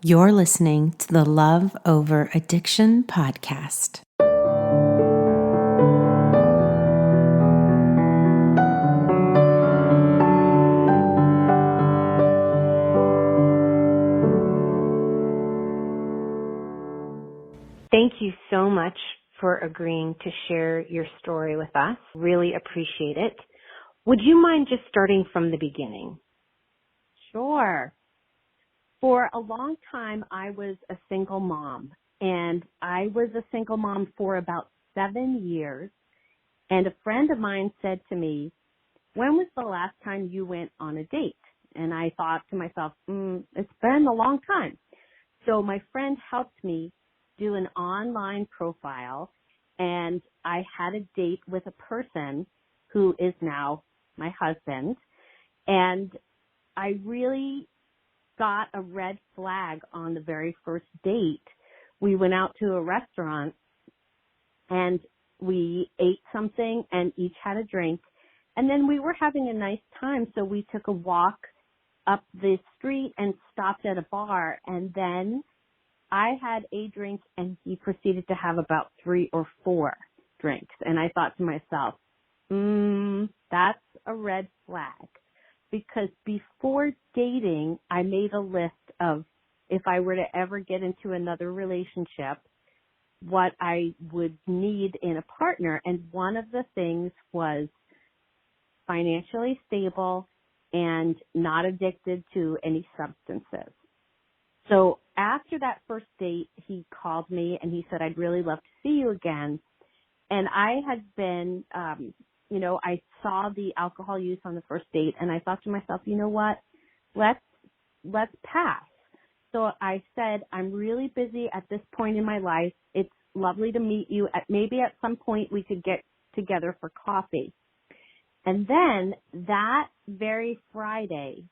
You're listening to the Love Over Addiction podcast. Thank you so much for agreeing to share your story with us. Really appreciate it. Would you mind just starting from the beginning? Sure. For a long time, I was a single mom, and I was a single mom for about 7 years. And a friend of mine said to me, "When was the last time you went on a date?" And I thought to myself, it's been a long time. So my friend helped me do an online profile, and I had a date with a person who is now my husband. And I really got a red flag on the very first date. We went out to a restaurant and we ate something and each had a drink. And then we were having a nice time, so we took a walk up the street and stopped at a bar. And then I had a drink and he proceeded to have about 3 or 4 drinks. And I thought to myself, that's a red flag. Because before dating, I made a list of, if I were to ever get into another relationship, what I would need in a partner. And one of the things was financially stable and not addicted to any substances. So after that first date, he called me and he said, "I'd really love to see you again." And I had been, I saw the alcohol use on the first date, and I thought to myself, you know what, let's pass. So I said, "I'm really busy at this point in my life. It's lovely to meet you. Maybe at some point we could get together for coffee." And then that very Friday,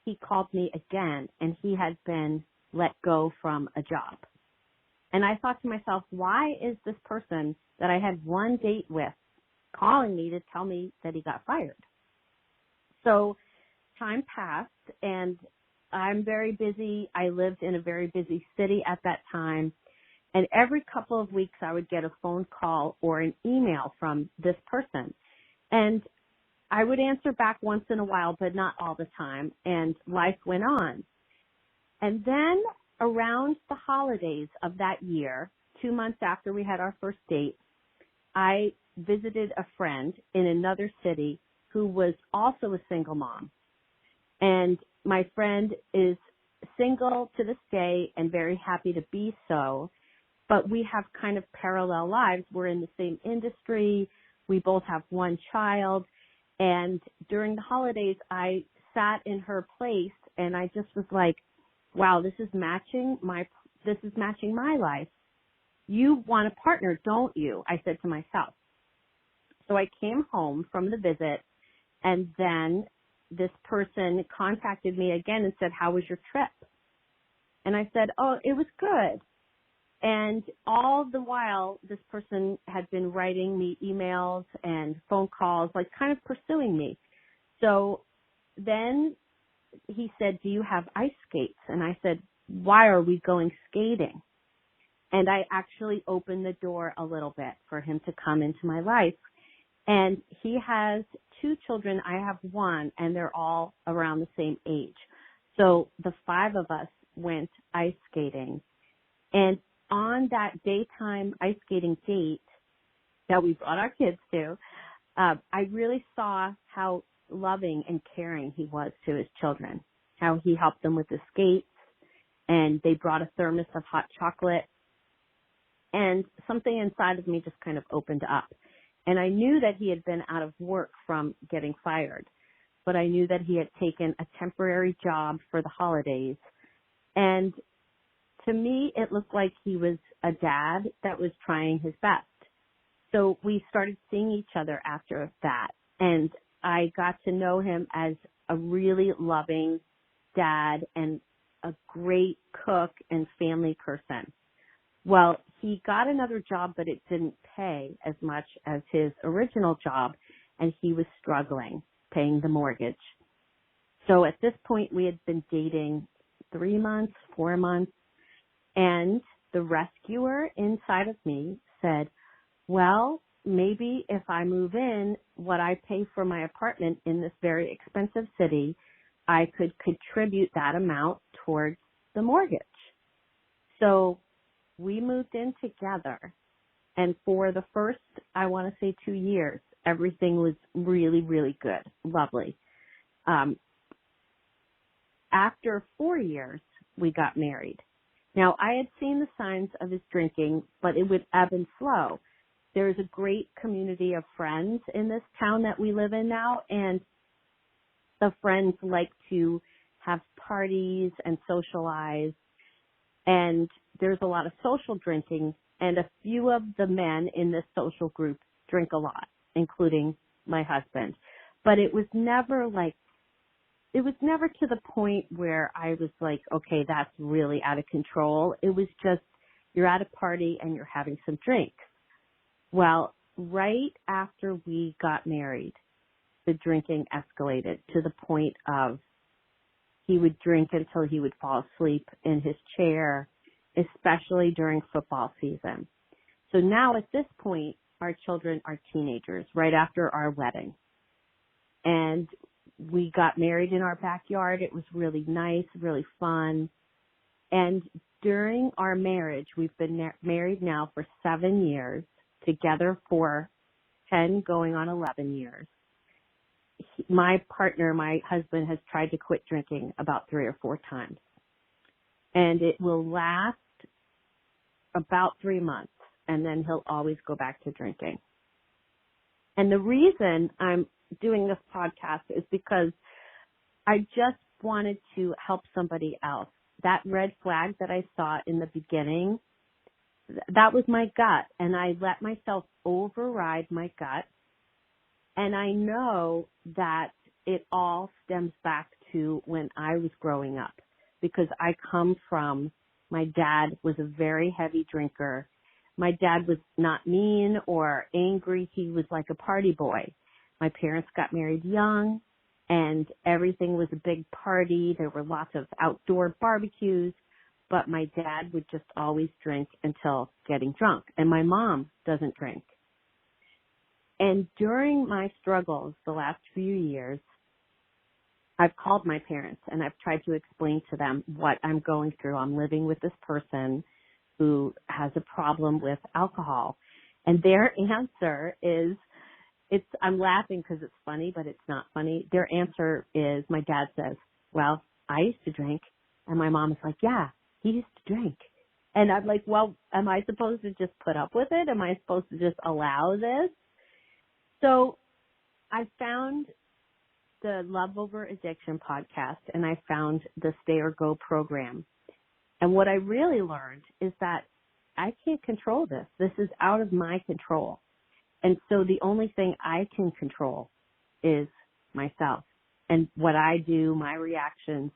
he called me again, and he had been let go from a job. And I thought to myself, why is this person that I had one date with calling me to tell me that he got fired? So time passed, and I'm very busy. I lived in a very busy city at that time. And every couple of weeks I would get a phone call or an email from this person. And I would answer back once in a while, but not all the time. And life went on. And then around the holidays of that year, 2 months after we had our first date, I visited a friend in another city who was also a single mom. And my friend is single to this day and very happy to be so, but we have kind of parallel lives. We're in the same industry. We both have one child. And during the holidays, I sat in her place and I just was like, wow, this is matching my life. You want a partner, don't you? I said to myself. So I came home from the visit, and then this person contacted me again and said, "How was your trip?" And I said, "Oh, it was good." And all the while, this person had been writing me emails and phone calls, like kind of pursuing me. So then he said, "Do you have ice skates?" And I said, "Why are we going skating?" And I actually opened the door a little bit for him to come into my life. And he has 2 children. I have 1, and they're all around the same age. So the 5 of us went ice skating. And on that daytime ice skating date that we brought our kids to, I really saw how loving and caring he was to his children, how he helped them with the skates, and they brought a thermos of hot chocolate. And something inside of me just kind of opened up. And I knew that he had been out of work from getting fired, but I knew that he had taken a temporary job for the holidays. And to me, it looked like he was a dad that was trying his best. So we started seeing each other after that. And I got to know him as a really loving dad and a great cook and family person. Well, he got another job, but it didn't pay as much as his original job, and he was struggling paying the mortgage. So at this point, we had been dating 3 months, 4 months. And the rescuer inside of me said, well, maybe if I move in, what I pay for my apartment in this very expensive city, I could contribute that amount towards the mortgage. So we moved in together. And for the first, I want to say 2 years, everything was really, really good, lovely. After 4 years, we got married. Now, I had seen the signs of his drinking, but it would ebb and flow. There's a great community of friends in this town that we live in now, and the friends like to have parties and socialize, and there's a lot of social drinking, and a few of the men in this social group drink a lot, including my husband. But it was never to the point where I was like, okay, that's really out of control. It was just, you're at a party and you're having some drinks. Well, right after we got married, the drinking escalated to the point of he would drink until he would fall asleep in his chair, especially during football season. So now at this point, our children are teenagers right after our wedding. And we got married in our backyard. It was really nice, really fun. And during our marriage, we've been married now for 7 years, together for 10 going on 11 years. My partner, my husband, has tried to quit drinking about 3 or 4 times. And it will last about 3 months, and then he'll always go back to drinking. And the reason I'm doing this podcast is because I just wanted to help somebody else. That red flag that I saw in the beginning, that was my gut, and I let myself override my gut. And I know that it all stems back to when I was growing up, because I come from, my dad was a very heavy drinker. My dad was not mean or angry. He was like a party boy. My parents got married young, and everything was a big party. There were lots of outdoor barbecues, but my dad would just always drink until getting drunk. And my mom doesn't drink. And during my struggles the last few years, I've called my parents and I've tried to explain to them what I'm going through. I'm living with this person who has a problem with alcohol. And their answer is, I'm laughing because it's funny, but it's not funny. Their answer is, my dad says, well, I used to drink. And my mom is like, yeah, he used to drink. And I'm like, well, am I supposed to just put up with it? Am I supposed to just allow this? So I found the Love Over Addiction podcast, and I found the Stay or Go program. And what I really learned is that I can't control this. This is out of my control. And so the only thing I can control is myself and what I do, my reactions.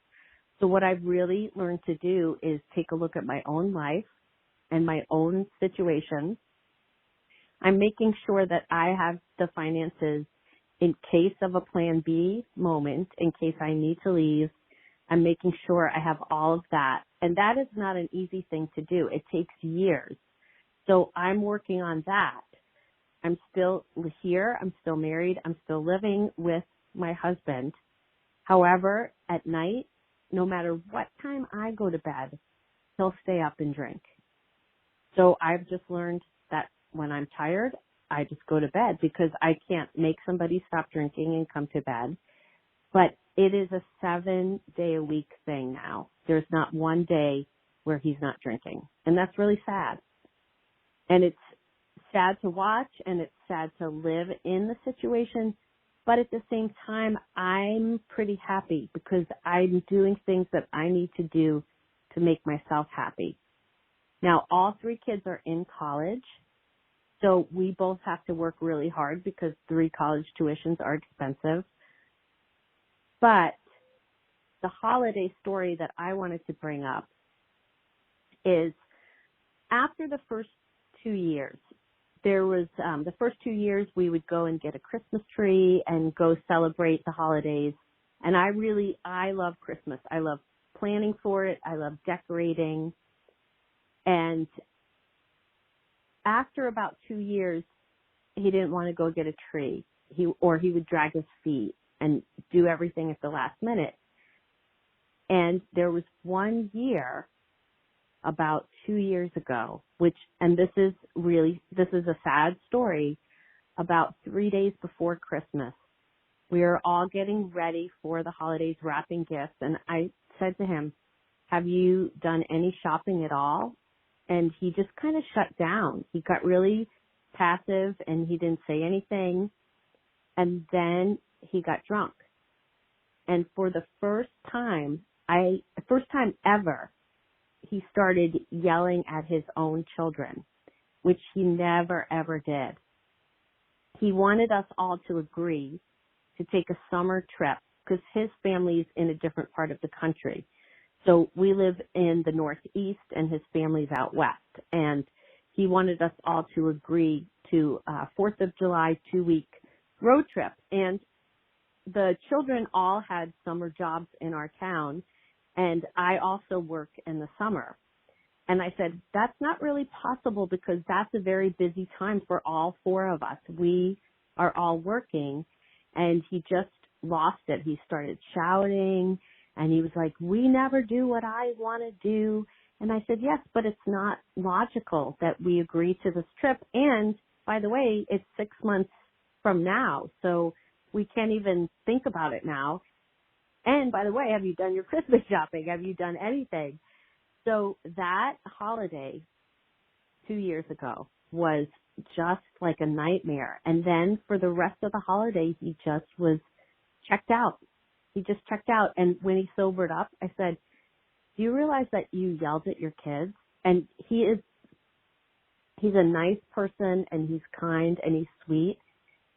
So what I've really learned to do is take a look at my own life and my own situation. I'm making sure that I have the finances in case of a plan B moment, in case I need to leave. I'm making sure I have all of that. And that is not an easy thing to do. It takes years. So I'm working on that. I'm still here. I'm still married. I'm still living with my husband. However, at night, no matter what time I go to bed, he'll stay up and drink. So I've just learned that when I'm tired, I just go to bed because I can't make somebody stop drinking and come to bed. But it is a 7-day-a-week thing now. There's not one day where he's not drinking. And that's really sad. And it's sad to watch, and it's sad to live in the situation. But at the same time, I'm pretty happy because I'm doing things that I need to do to make myself happy. Now, all 3 kids are in college, so we both have to work really hard because 3 college tuitions are expensive. But the holiday story that I wanted to bring up is after the first 2 years, there was the first 2 years we would go and get a Christmas tree and go celebrate the holidays. And I love Christmas. I love planning for it. I love decorating. And after about 2 years, he didn't want to go get a tree. He would drag his feet and do everything at the last minute. And there was one year, about 2 years ago, and this is a sad story, about 3 days before Christmas. We were all getting ready for the holidays, wrapping gifts, and I said to him, have you done any shopping at all? And he just kind of shut down. He got really passive and he didn't say anything. And then he got drunk. And for the first time ever, he started yelling at his own children, which he never, ever did. He wanted us all to agree to take a summer trip because his family's in a different part of the country. So we live in the Northeast and his family's out West. And he wanted us all to agree to a 4th of July 2-week road trip. And the children all had summer jobs in our town. And I also work in the summer. And I said, that's not really possible because that's a very busy time for all 4 of us. We are all working. And he just lost it. He started shouting and he was like, we never do what I want to do. And I said, yes, but it's not logical that we agree to this trip. And by the way, it's 6 months from now. So we can't even think about it now. And by the way, have you done your Christmas shopping? Have you done anything? So that holiday 2 years ago was just like a nightmare. And then for the rest of the holiday, he just was checked out. He just checked out. And when he sobered up, I said, do you realize that you yelled at your kids? And he's a nice person and he's kind and he's sweet.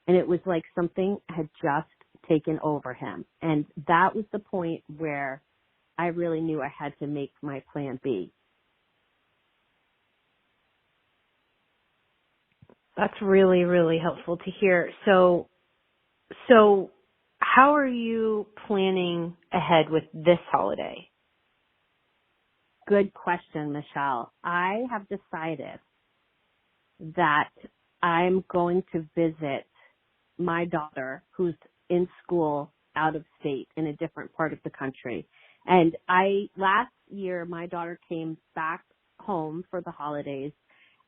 And it was like something had just taken over him. And that was the point where I really knew I had to make my plan B. That's really, really helpful to hear. So how are you planning ahead with this holiday? Good question, Michelle. I have decided that I'm going to visit my daughter who's in school out of state in a different part of the country. And last year, my daughter came back home for the holidays.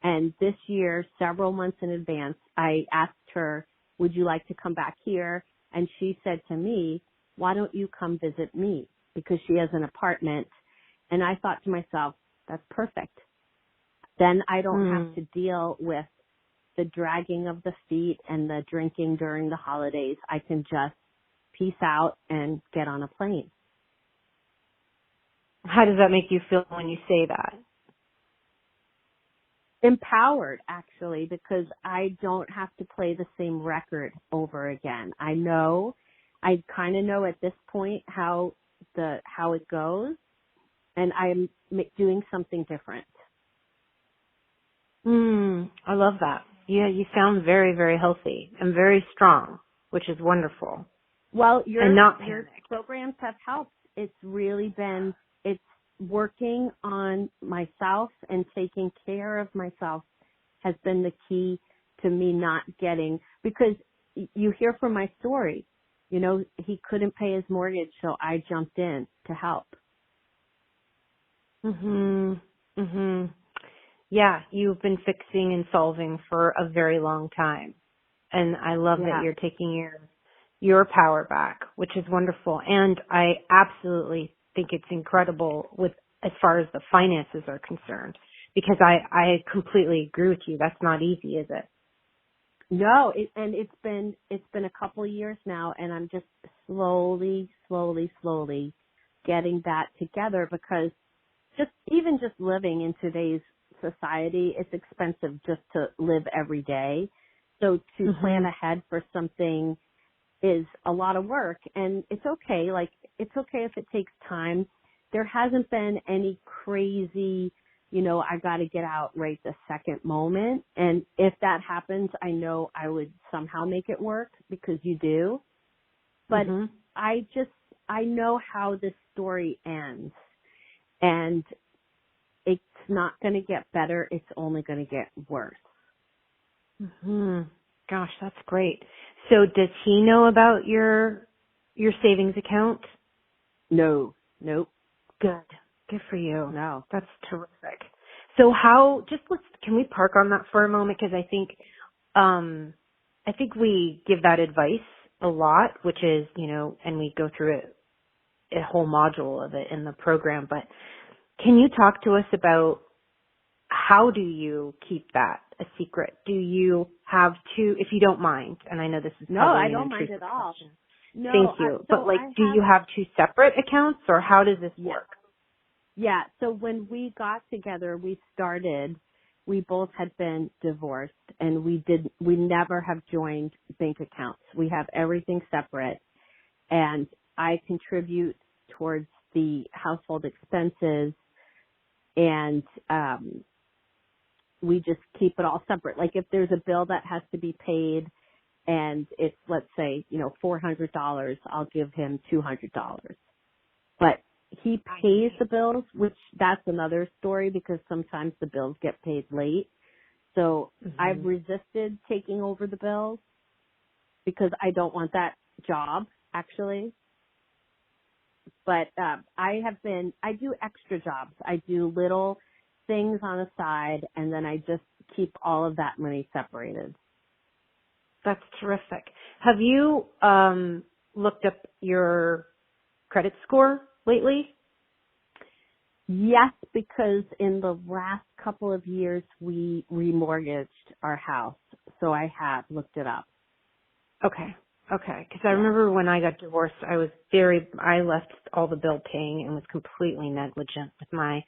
And this year, several months in advance, I asked her, would you like to come back here? And she said to me, why don't you come visit me? Because she has an apartment. And I thought to myself, that's perfect. Then I don't have to deal with the dragging of the feet and the drinking during the holidays. I can just peace out and get on a plane. How does that make you feel when you say that? Empowered, actually, because I don't have to play the same record over again. I kind of know at this point how it goes, and I'm doing something different. I love that. Yeah, you sound very, very healthy and very strong, which is wonderful. Well, your panicked. programs have helped. It's really been, it's working on myself and taking care of myself has been the key to me not getting, because you hear from my story, he couldn't pay his mortgage, so I jumped in to help. Yeah, you've been fixing and solving for a very long time. And I love that you're taking your power back, which is wonderful. And I absolutely think it's incredible as far as the finances are concerned, because I completely agree with you. That's not easy, is it? No, it's been a couple of years now, and I'm just slowly getting that together, because just living in today's society, it's expensive just to live every day. So to plan ahead for something is a lot of work, and it's okay. Like, it's okay if it takes time. There hasn't been any crazy, I got to get out right the second moment. And if that happens, I know I would somehow make it work, because you do. But I know how this story ends. And it's not going to get better. It's only going to get worse. Gosh, that's great. So does he know about your savings account? No. Nope. Good for you. No. That's terrific. So can we park on that for a moment? Because I think we give that advice a lot, which is, and we go through a whole module of it in the program, but can you talk to us about how do you keep that a secret? Do you have to, if you don't mind, and I know this is No, probably I an don't mind intrusive at all. question. No, Thank you. But do you have two separate accounts, or how does this work? Yeah. So when we got together, we both had been divorced, and we never have joined bank accounts. We have everything separate, and I contribute towards the household expenses, and we just keep it all separate. Like if there's a bill that has to be paid and it's, let's say, $400, I'll give him $200. But he pays the bills, which that's another story because sometimes the bills get paid late. So I've resisted taking over the bills because I don't want that job, actually. But I do extra jobs. I do little things on the side, and then I just keep all of that money separated. That's terrific. Have you looked up your credit score lately? Yes, because in the last couple of years we remortgaged our house, so I have looked it up. Okay. Because I remember when I got divorced, I left all the bill paying and was completely negligent with my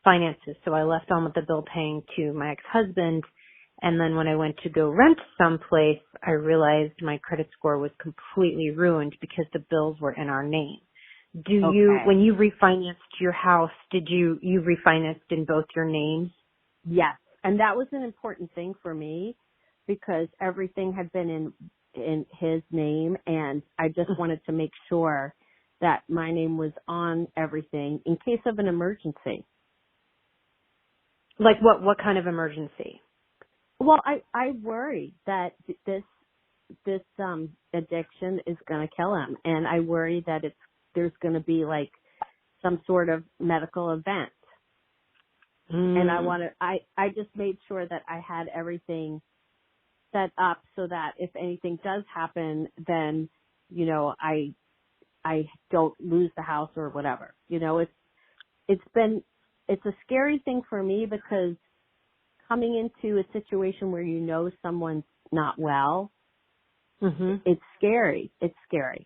finances. So I left all of the bill paying to my ex-husband. And then when I went to go rent someplace, I realized my credit score was completely ruined because the bills were in our name. When you refinanced your house, did you refinanced in both your names? Yes. And that was an important thing for me because everything had been in his name, and I just wanted to make sure that my name was on everything in case of an emergency. Like what kind of emergency? Well, I worry that this addiction is going to kill him, and I worry that there's going to be like some sort of medical event. And I just made sure that I had everything set up so that if anything does happen, then, I don't lose the house or whatever. It's a scary thing for me because coming into a situation where someone's not well, it's scary. It's scary.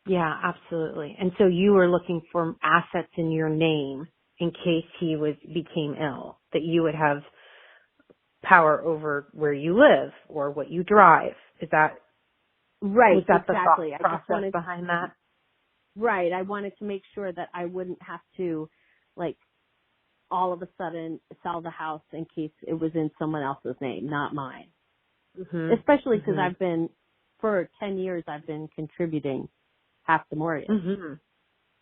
Yeah, absolutely. And so you were looking for assets in your name in case he became ill, that you would have power over where you live or what you drive. Is that right? Was that exactly. the thought process behind that? Right. I wanted to make sure that I wouldn't have to, all of a sudden sell the house in case it was in someone else's name, not mine. Especially because for 10 years, I've been contributing half the mortgage.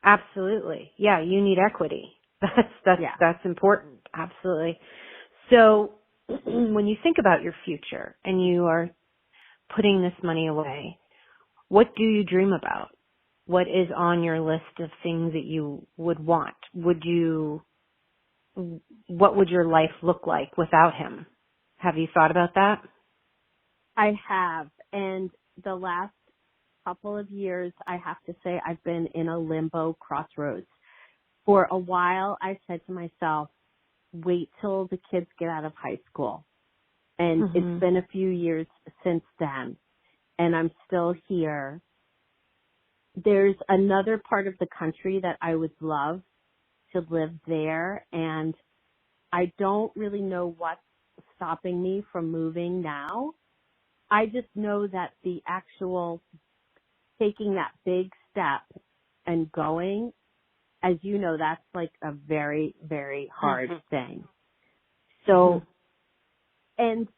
Absolutely. Yeah, you need equity. That's important. Absolutely. So when you think about your future and you are putting this money away, what do you dream about? What is on your list of things that you would want? What would your life look like without him? Have you thought about that? I have. And the last couple of years, I have to say, I've been in a limbo crossroads. For a while, I said to myself, wait till the kids get out of high school. And it's been a few years since then, and I'm still here. There's another part of the country that I would love to live there, and I don't really know what's stopping me from moving now. I just know that the actual taking that big step and going, as you know, that's like a very, very hard thing. So, and,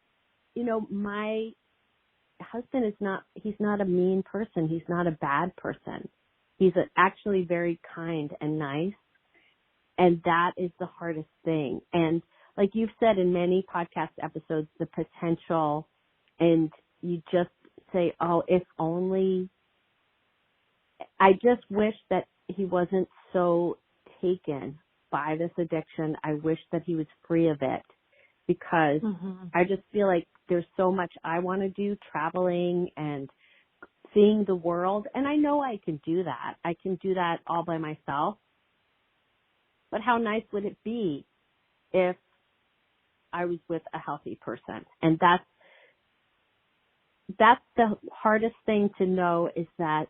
my husband he's not a mean person. He's not a bad person. He's actually very kind and nice. And that is the hardest thing. And like you've said in many podcast episodes, the potential, and you just say, oh, if only. I just wish that he wasn't so taken by this addiction. I wish that he was free of it, because I just feel like there's so much I want to do, traveling and seeing the world. And I know I can do that. I can do that all by myself. But how nice would it be if I was with a healthy person? And that's the hardest thing to know, is that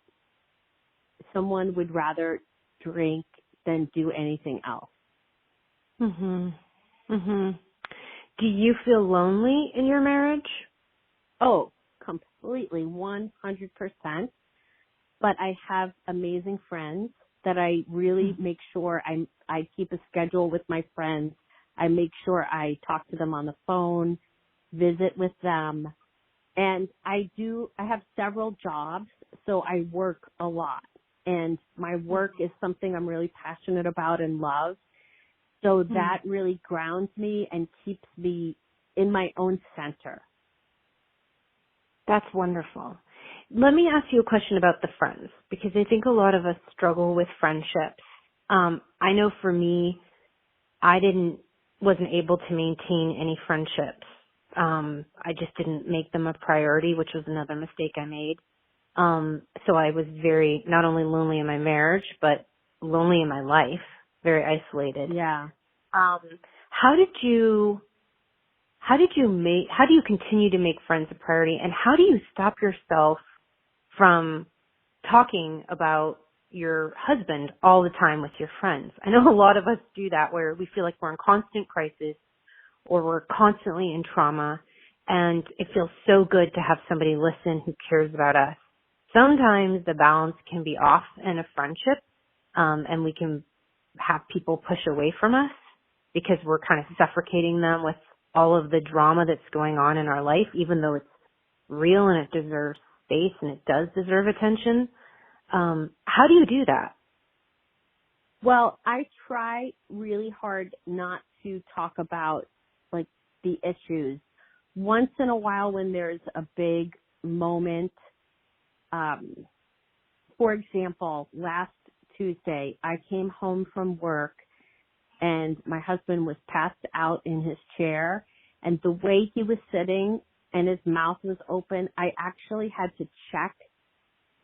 someone would rather drink than do anything else. Do you feel lonely in your marriage? Oh, completely, 100%. But I have amazing friends that I really make sure I keep a schedule with my friends. I make sure I talk to them on the phone, visit with them. And I have several jobs, so I work a lot. And my work is something I'm really passionate about and love. So that really grounds me and keeps me in my own center. That's wonderful. Let me ask you a question about the friends, because I think a lot of us struggle with friendships. I know for me, I wasn't able to maintain any friendships. I just didn't make them a priority, which was another mistake I made. So I was very, not only lonely in my marriage, but lonely in my life, very isolated. Yeah. How do you continue to make friends a priority, and how do you stop yourself from talking about your husband all the time with your friends? I know a lot of us do that, where we feel like we're in constant crisis or we're constantly in trauma, and it feels so good to have somebody listen who cares about us. Sometimes the balance can be off in a friendship, and we can have people push away from us because we're kind of suffocating them with all of the drama that's going on in our life, even though it's real and it deserves space and it does deserve attention. How do you do that? Well, I try really hard not to talk about like the issues. Once in a while, when there's a big moment, for example, last Tuesday, I came home from work and my husband was passed out in his chair, and the way he was sitting and his mouth was open, I actually had to check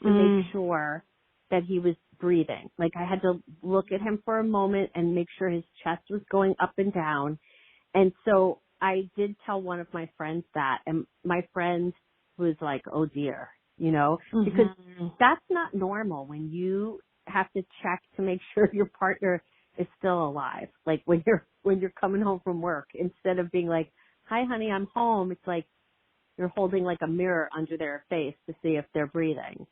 to make sure that he was breathing. Like, I had to look at him for a moment and make sure his chest was going up and down. And so I did tell one of my friends that, and my friend was like, oh dear, because that's not normal when you have to check to make sure your partner is still alive. Like when you're coming home from work, instead of being like, hi honey, I'm home, it's like you're holding like a mirror under their face to see if they're breathing.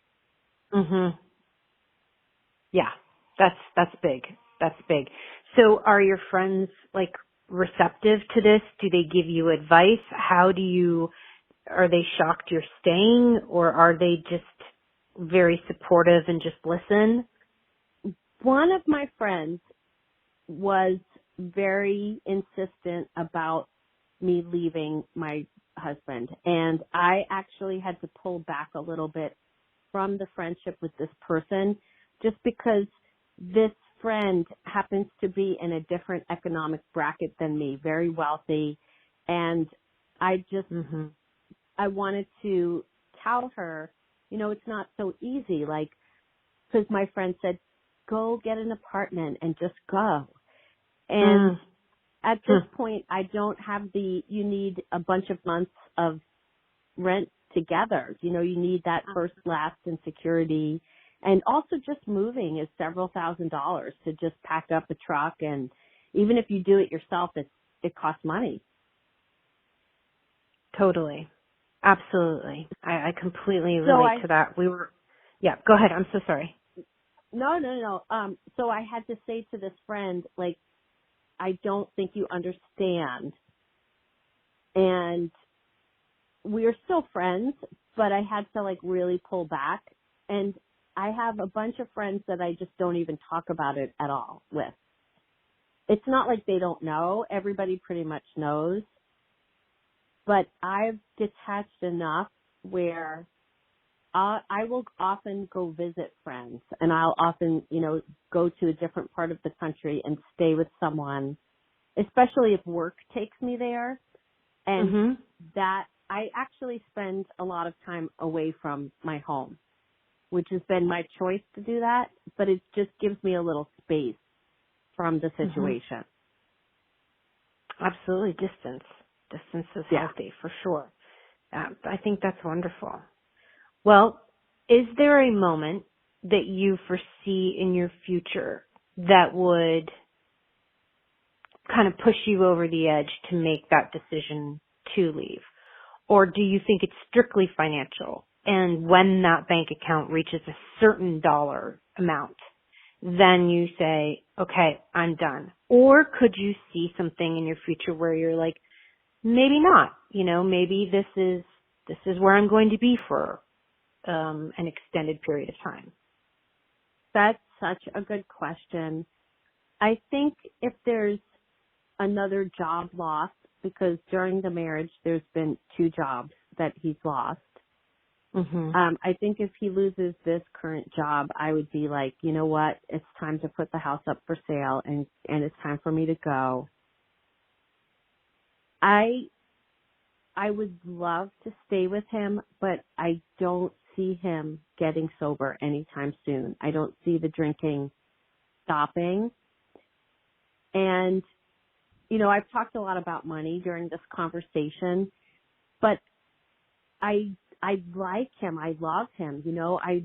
Yeah, that's big. That's big. So are your friends like receptive to this? Do they give you advice? Are they shocked you're staying, or are they just very supportive and just listen? One of my friends was very insistent about me leaving my husband, and I actually had to pull back a little bit from the friendship with this person, just because this friend happens to be in a different economic bracket than me, very wealthy, and I just I wanted to tell her, it's not so easy, like, because my friend said, go get an apartment and just go. And at this point, I don't have you need a bunch of months of rent together. You need that first, last, and security. And also just moving is several $1,000s to just pack up a truck. And even if you do it yourself, it costs money. Totally. Absolutely. I completely relate to that. Yeah, go ahead. I'm so sorry. No. So I had to say to this friend, like, I don't think you understand. And we are still friends, but I had to like really pull back. And I have a bunch of friends that I just don't even talk about it at all with. it's not like they don't know. Everybody pretty much knows. But I've detached enough where I will often go visit friends, and I'll often, go to a different part of the country and stay with someone, especially if work takes me there. And that I actually spend a lot of time away from my home, which has been my choice to do that, but it just gives me a little space from the situation. Absolutely. Distance is healthy for sure. I think that's wonderful. Well, is there a moment that you foresee in your future that would kind of push you over the edge to make that decision to leave? Or do you think it's strictly financial? And when that bank account reaches a certain dollar amount, then you say, okay, I'm done. Or could you see something in your future where you're like, maybe not, maybe this is where I'm going to be for an extended period of time? That's such a good question. I think if there's another job loss, because during the marriage there's been 2 jobs that he's lost. I think if he loses this current job, I would be like, you know what, it's time to put the house up for sale and it's time for me to go. I would love to stay with him, but I don't see him getting sober anytime soon. I don't see the drinking stopping. And, I've talked a lot about money during this conversation, but I like him. I love him. I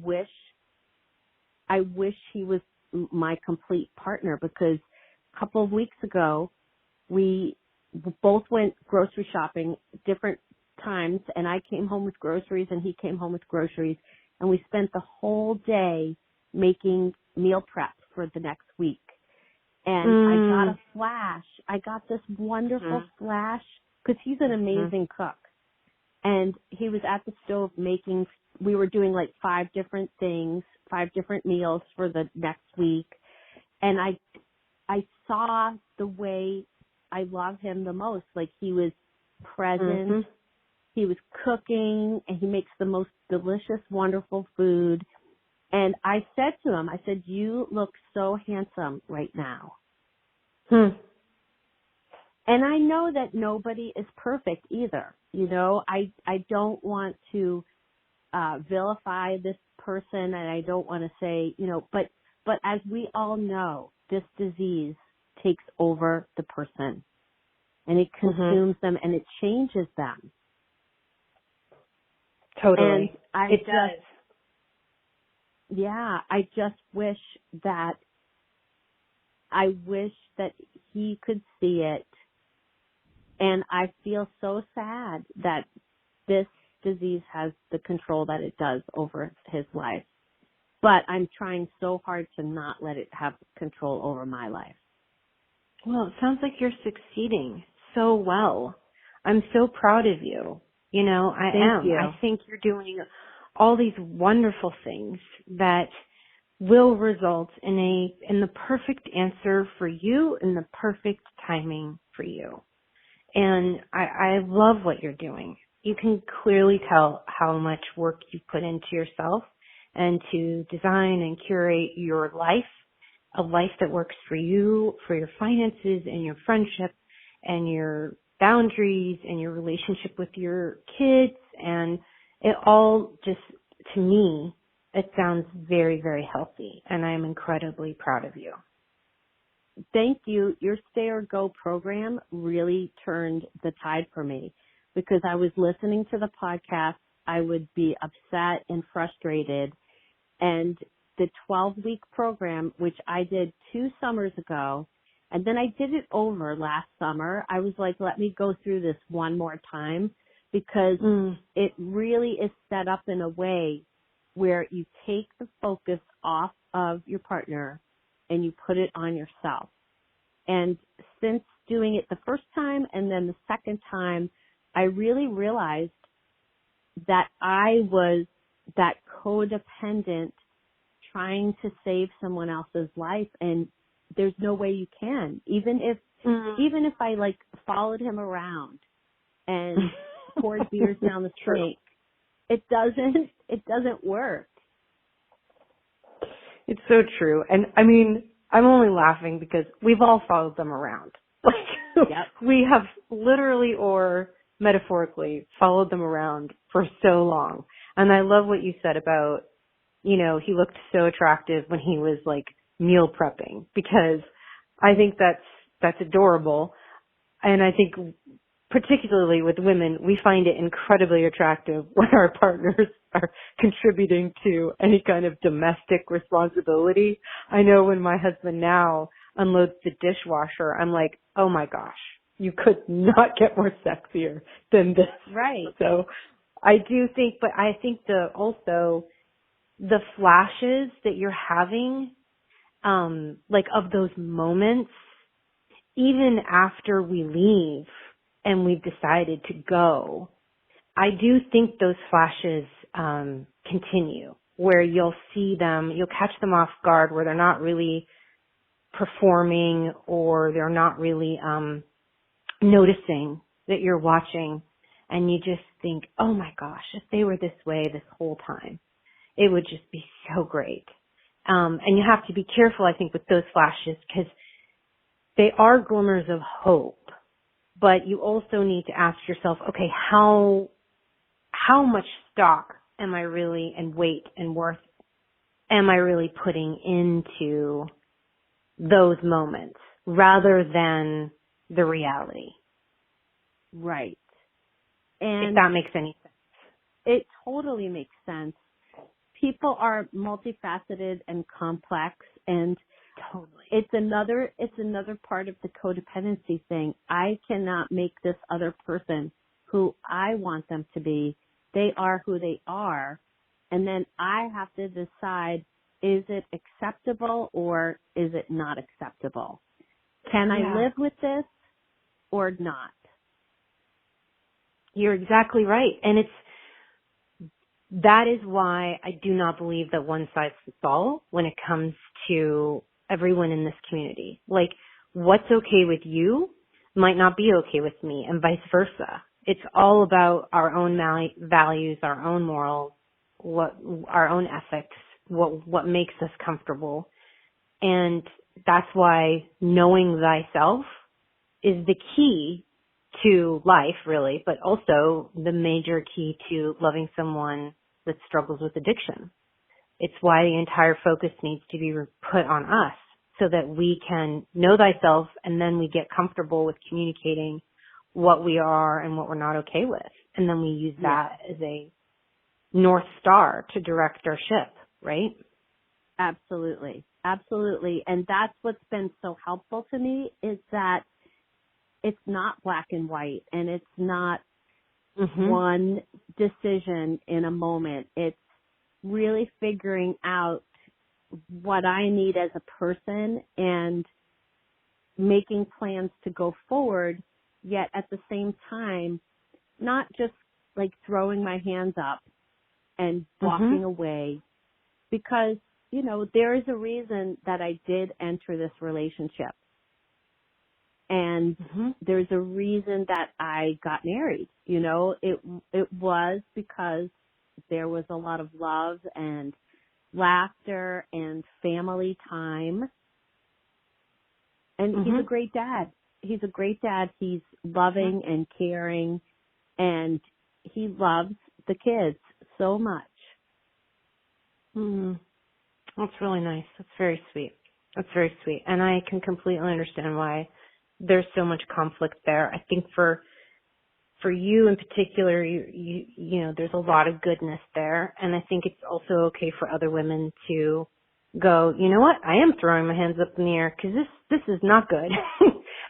wish he was my complete partner, because a couple of weeks ago, we both went grocery shopping different times, and I came home with groceries and he came home with groceries, and we spent the whole day making meal prep for the next week. And I got a flash. I got this wonderful flash, because he's an amazing cook. And he was at the stove we were doing like 5 different things, 5 different meals for the next week. And I saw the way I love him the most. Like, he was present, he was cooking, and he makes the most delicious, wonderful food. And I said to him, you look so handsome right now. And I know that nobody is perfect either. I don't want to vilify this person, and I don't want to say, but as we all know, this disease takes over the person, and it consumes them, and it changes them. Totally. And it does. Yeah, I just wish that he could see it. And I feel so sad that this disease has the control that it does over his life. But I'm trying so hard to not let it have control over my life. Well, it sounds like you're succeeding so well. I'm so proud of you. I am. You. I think you're doing all these wonderful things that will result in the perfect answer for you and the perfect timing for you. And I love what you're doing. You can clearly tell how much work you put into yourself and to design and curate your life, a life that works for you, for your finances and your friendship and your boundaries and your relationship with your kids. And it all just, to me, it sounds very, very healthy. And I'm incredibly proud of you. Thank you. Your Stay or Go program really turned the tide for me, because I was listening to the podcast. I would be upset and frustrated. And the 12-week program, which I did 2 summers ago, and then I did it over last summer. I was like, let me go through this one more time, because it really is set up in a way where you take the focus off of your partner and you put it on yourself. And since doing it the first time and then the second time, I really realized that I was that codependent trying to save someone else's life. And there's no way you can. Even if I like followed him around and poured beers down the street, it doesn't work. It's so true. And I mean, I'm only laughing because we've all followed them around. Like, yep. We have literally or metaphorically followed them around for so long. And I love what you said about, he looked so attractive when he was like meal prepping, because I think that's adorable. And I think particularly with women, we find it incredibly attractive when our partners are contributing to any kind of domestic responsibility. I know when my husband now unloads the dishwasher, I'm like, oh my gosh, you could not get more sexier than this. Right. So I do think, but I think also the flashes that you're having, like of those moments, even after we leave and we've decided to go, I do think those flashes continue, where you'll see them, you'll catch them off guard, where they're not really performing or they're not really noticing that you're watching, and you just think, oh my gosh, if they were this way this whole time, it would just be so great. And you have to be careful, I think, with those flashes, because they are glimmers of hope. But you also need to ask yourself, okay, how much stock am I really, and weight and worth, am I really putting into those moments rather than the reality? Right. And if that makes any sense. It totally makes sense. People are multifaceted and complex, and Totally. it's another part of the codependency thing. I cannot make this other person who I want them to be. They are who they are. And then I have to decide, is it acceptable or is it not acceptable? Can I live with this or not? You're exactly right. And that is why I do not believe that one size fits all when it comes to everyone in this community. Like, what's okay with you might not be okay with me, and vice versa. It's all about our own values, our own morals, our own ethics, what makes us comfortable. And that's why knowing thyself is the key to life, really, but also the major key to loving someone that struggles with addiction. It's why the entire focus needs to be put on us, so that we can know thyself, and then we get comfortable with communicating what we are and what we're not okay with. And then we use that as a North Star to direct our ship, right? Absolutely. Absolutely. And that's what's been so helpful to me, is that it's not black and white, and it's not one decision in a moment. It's really figuring out what I need as a person and making plans to go forward, yet at the same time, not just like throwing my hands up and walking away, because, there is a reason that I did enter this relationship. And there's a reason that I got married. It was because there was a lot of love and laughter and family time. And he's a great dad. He's a great dad. He's loving and caring, and he loves the kids so much. That's really nice. That's very sweet. That's very sweet. And I can completely understand why there's so much conflict there. I think for you in particular, you know, there's a lot of goodness there. And I think it's also okay for other women to go, you know what, I am throwing my hands up in the air because this is not good.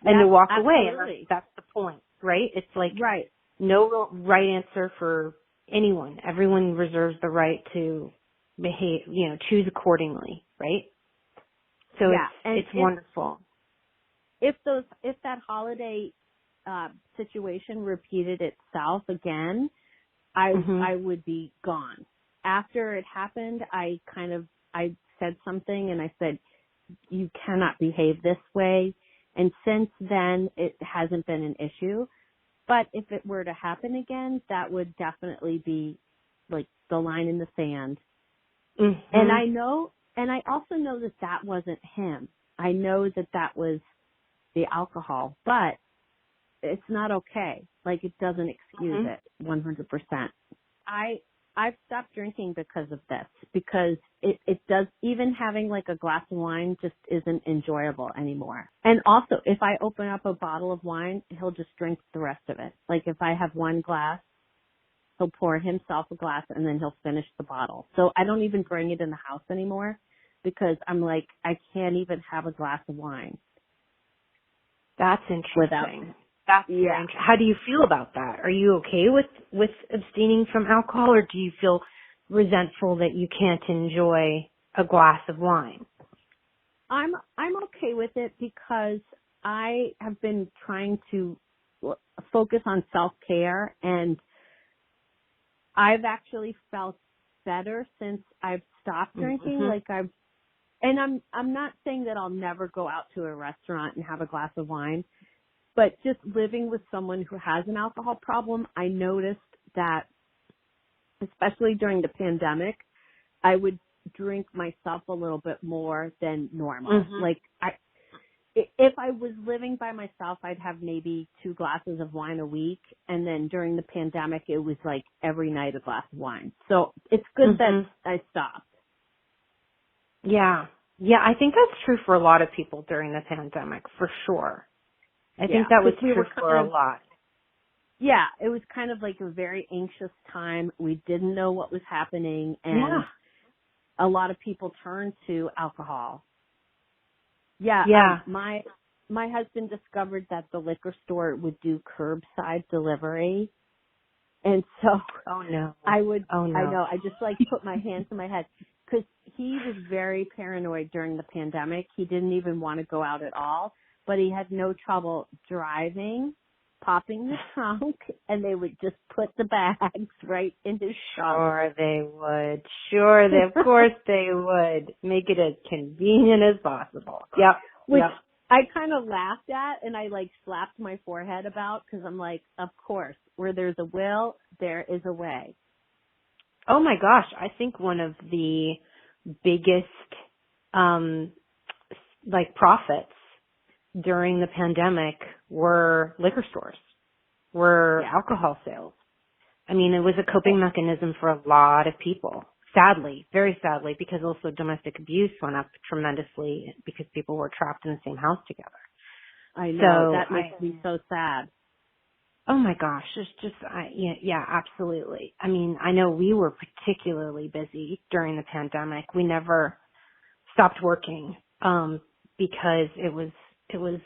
And to walk away. And that's the point, right? It's like no right answer for anyone. Everyone reserves the right to behave, you know, choose accordingly, right? So it's wonderful. If that holiday situation repeated itself again, I would be gone. After it happened, I said something and I said, you cannot behave this way. And since then, it hasn't been an issue. But if it were to happen again, that would definitely be like the line in the sand. Mm-hmm. And I also know that that wasn't him. I know that that was the alcohol, but it's not okay. Like, it doesn't excuse it 100%. I've stopped drinking because of this, because it does, even having like a glass of wine just isn't enjoyable anymore. And also, if I open up a bottle of wine, he'll just drink the rest of it. Like, if I have one glass, he'll pour himself a glass and then he'll finish the bottle. So I don't even bring it in the house anymore, because I'm like, I can't even have a glass of wine. That's interesting. That's very interesting. How do you feel about that? Are you okay with abstaining from alcohol, or do you feel resentful that you can't enjoy a glass of wine? I'm okay with it, because I have been trying to focus on self-care, and I've actually felt better since I've stopped drinking. And I'm not saying that I'll never go out to a restaurant and have a glass of wine, but just living with someone who has an alcohol problem, I noticed that, especially during the pandemic, I would drink myself a little bit more than normal. Like, if I was living by myself, I'd have maybe 2 glasses of wine a week. And then during the pandemic, it was like every night a glass of wine. So it's good that I stopped. Yeah. Yeah, I think that's true for a lot of people during the pandemic, for sure. I think that was true for a lot. Yeah, it was kind of like a very anxious time. We didn't know what was happening, and a lot of people turned to alcohol. My husband discovered that the liquor store would do curbside delivery. And so I just like put my hands to my head, because he was very paranoid during the pandemic. He didn't even want to go out at all, but he had no trouble driving, popping the trunk, and they would just put the bags right in his trunk. Sure they would. Of course they would. Make it as convenient as possible. Yep. I kind of laughed at, and I like slapped my forehead about, because I'm like, of course, where there's a will, there is a way. Oh my gosh, I think one of the biggest profits during the pandemic were liquor stores, were alcohol sales. I mean, it was a coping mechanism for a lot of people. Sadly, very sadly, because also domestic abuse went up tremendously because people were trapped in the same house together. I know, that makes me so sad. Oh my gosh, it's just, absolutely. I mean, I know we were particularly busy during the pandemic. We never stopped working, because it was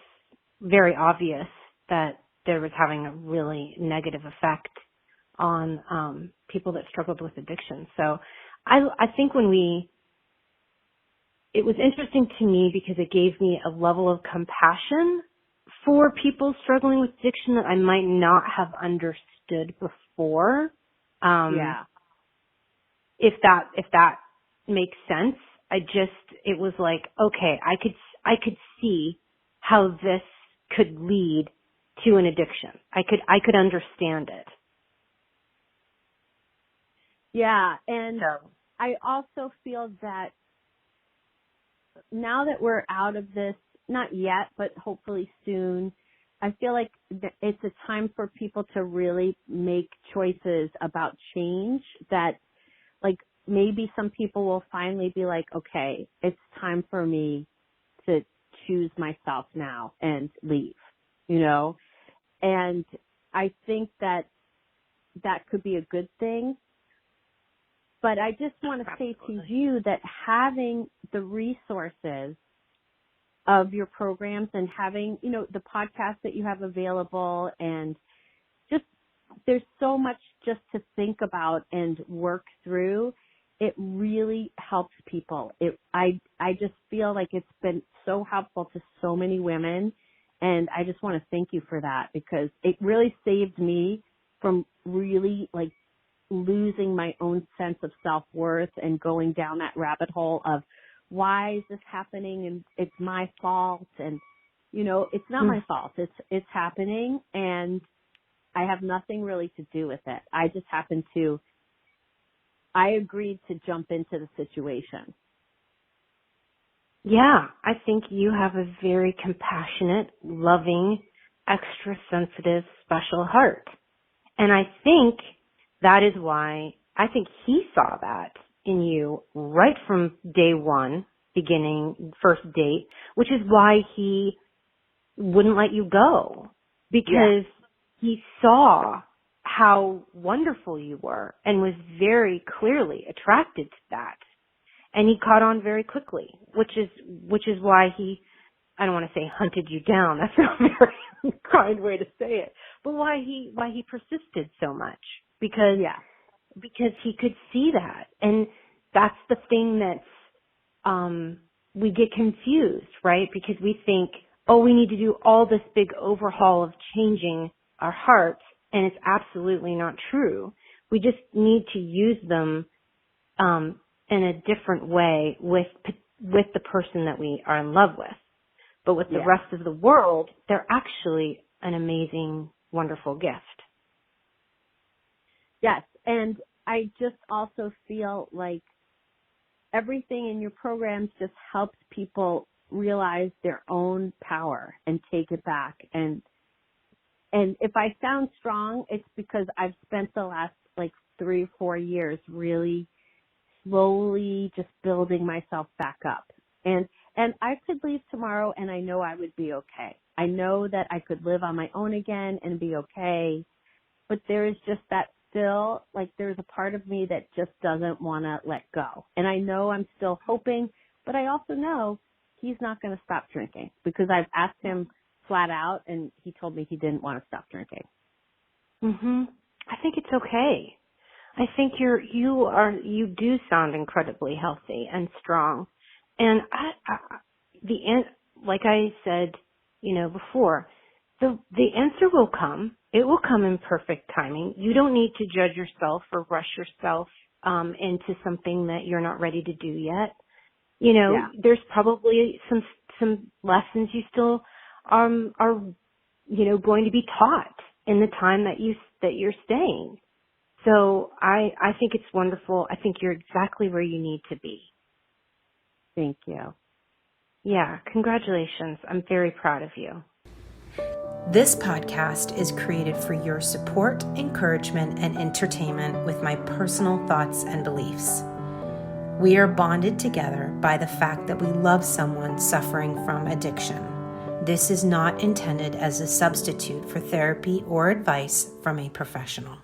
very obvious that there was having a really negative effect on, people that struggled with addiction. So I think it was interesting to me because it gave me a level of compassion for people struggling with addiction that I might not have understood before. If that makes sense. It was like, okay, I could see how this could lead to an addiction. I could understand it. Yeah, and I also feel that now that we're out of this, not yet, but hopefully soon, I feel like it's a time for people to really make choices about change, that like maybe some people will finally be like, okay, it's time for me to choose myself now and leave, and I think that could be a good thing. But I just want to say to you that having the resources of your programs and having, the podcast that you have available, and just there's so much just to think about and work through. It really helps people. I just feel like it's been so helpful to so many women, and I just want to thank you for that, because it really saved me from really like losing my own sense of self-worth and going down that rabbit hole of why is this happening and it's my fault, and it's not my fault. It's happening, and I have nothing really to do with it. I agreed to jump into the situation. Yeah, I think you have a very compassionate, loving, extra sensitive, special heart. And I think that is why I think he saw that in you right from day one, beginning, first date, which is why he wouldn't let you go, because he saw how wonderful you were and was very clearly attracted to that. And he caught on very quickly, which is why he, I don't want to say hunted you down. That's not a very kind way to say it. But why he persisted so much, because he could see that. And that's the thing that's, we get confused, right? Because we think, oh, we need to do all this big overhaul of changing our hearts. And it's absolutely not true. We just need to use them, in a different way with the person that we are in love with. But with the rest of the world, they're actually an amazing, wonderful gift. Yes. And I just also feel like everything in your programs just helps people realize their own power and take it back. And if I sound strong, it's because I've spent the last 3 or 4 years really slowly just building myself back up. And I could leave tomorrow and I know I would be okay. I know that I could live on my own again and be okay. But there is just that still, there's a part of me that just doesn't want to let go. And I know I'm still hoping, but I also know he's not going to stop drinking, because I've asked him flat out and he told me he didn't want to stop drinking. I think it's okay. I think you do sound incredibly healthy and strong. And like I said, before, the answer will come. It will come in perfect timing. You don't need to judge yourself or rush yourself into something that you're not ready to do yet. There's probably some lessons you still are going to be taught in the time that you're staying. So I think it's wonderful. I think you're exactly where you need to be. Thank you. Yeah, congratulations. I'm very proud of you. This podcast is created for your support, encouragement, and entertainment with my personal thoughts and beliefs. We are bonded together by the fact that we love someone suffering from addiction. This is not intended as a substitute for therapy or advice from a professional.